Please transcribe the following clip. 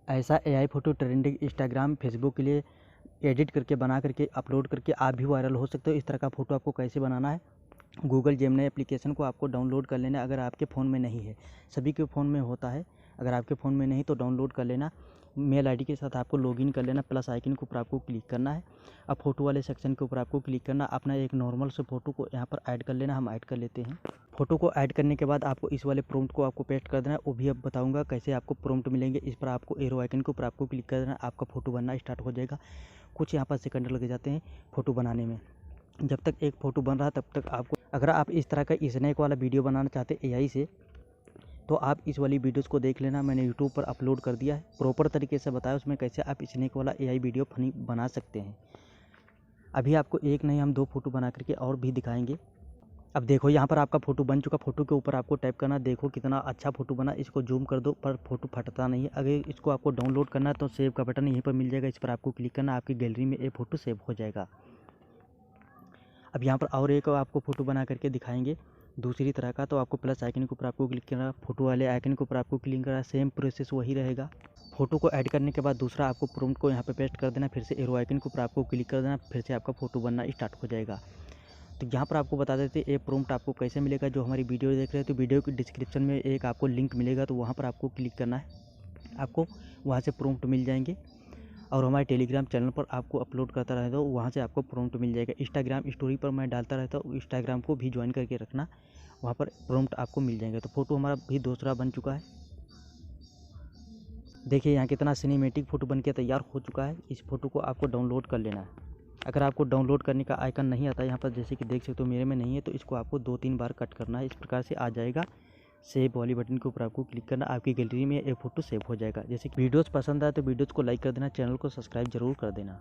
ऐसा AI photo trending Instagram, Facebook के लिए एडिट करके बना करके अपलोड करके आप भी वायरल हो सकते हो। इस तरह का फ़ोटो आपको कैसे बनाना है, गूगल जेमिनी एप्लीकेशन को आपको डाउनलोड कर लेना है। अगर आपके फ़ोन में नहीं है, सभी के फ़ोन में होता है, अगर आपके फ़ोन में नहीं तो डाउनलोड कर लेना। मेल आईडी के साथ आपको लॉगिन कर लेना, प्लस आइकन के ऊपर आपको क्लिक करना है। अब फ़ोटो वाले सेक्शन के ऊपर आपको क्लिक करना, अपना एक नॉर्मल से फ़ोटो को यहाँ पर ऐड कर लेना। हम ऐड कर लेते हैं। फ़ोटो को ऐड करने के बाद आपको इस वाले प्रॉम्प्ट को आपको पेस्ट कर देना है। वो भी अब बताऊँगा कैसे आपको प्रॉम्प्ट मिलेंगे। इस पर आपको एरो आइकन के ऊपर आपको क्लिक कर देना, आपका फ़ोटो बनना स्टार्ट हो जाएगा। कुछ यहाँ पर सेकंड लग जाते हैं फ़ोटो बनाने में। जब तक एक फ़ोटो बन रहा है तब तक आपको, अगर आप इस तरह का स्नैक वाला वीडियो बनाना चाहते हैं एआई से, तो आप इस वाली वीडियोज़ को देख लेना। मैंने यूट्यूब पर अपलोड कर दिया है, प्रॉपर तरीके से बताया उसमें कैसे आप स्नैक वाला एआई वीडियो फनी बना सकते हैं। अभी आपको एक नहीं, हम 2 फ़ोटो बना करके और भी दिखाएंगे। अब देखो यहाँ पर आपका फ़ोटो बन चुका। फ़ोटो के ऊपर आपको टैप करना, देखो कितना अच्छा फ़ोटो बना। इसको जूम कर दो पर फ़ोटो फटता नहीं है। अगर इसको आपको डाउनलोड करना है तो सेव का बटन यहीं पर मिल जाएगा, इस पर आपको क्लिक करना, आपकी गैलरी में ये फ़ोटो सेव हो जाएगा। अब यहाँ पर और एक आपको फ़ोटो बना करके दिखाएंगे दूसरी तरह का। तो आपको प्लस आइकन के ऊपर आपको क्लिक करना, फ़ोटो वाले आइकन के ऊपर आपको क्लिक करना, सेम प्रोसेस वही रहेगा। फ़ोटो को ऐड करने के बाद दूसरा आपको प्रॉम्प्ट को यहाँ पे पेस्ट कर देना, फिर से एरो आइकन के ऊपर आपको क्लिक कर देना, फिर से आपका फ़ोटो बनना स्टार्ट हो जाएगा। तो यहाँ पर आपको बता देते हैं ये प्रॉम्प्ट आपको कैसे मिलेगा। जो हमारी वीडियो देख रहे हैं तो वीडियो की डिस्क्रिप्शन में एक आपको लिंक मिलेगा, तो वहाँ पर आपको क्लिक करना है। आपको वहाँ से प्रॉम्प्ट मिल जाएंगे। और हमारे टेलीग्राम चैनल पर आपको अपलोड करता रहता हूँ, वहाँ से आपको प्रॉम्प्ट मिल जाएगा। इंस्टाग्राम स्टोरी पर मैं डालता रहता हूँ, इंस्टाग्राम को भी ज्वाइन करके रखना, वहाँ पर प्रॉम्प्ट आपको मिल जाएंगे। तो फ़ोटो हमारा भी दूसरा बन चुका है। देखिए यहाँ कितना सिनेमेटिक फ़ोटो बन के तैयार हो चुका है। इस फ़ोटो को आपको डाउनलोड कर लेना है। अगर आपको डाउनलोड करने का आइकन नहीं आता यहाँ पर, जैसे कि देख सकते हो मेरे में नहीं है, तो इसको आपको 2-3 बार कट करना है। इस प्रकार से आ जाएगा। सेव वाली बटन के ऊपर आपको क्लिक करना, आपकी गैलरी में एक फ़ोटो सेव हो जाएगा। जैसे कि वीडियोज़ पसंद आए तो वीडियोज़ को लाइक कर देना, चैनल को सब्सक्राइब जरूर कर देना।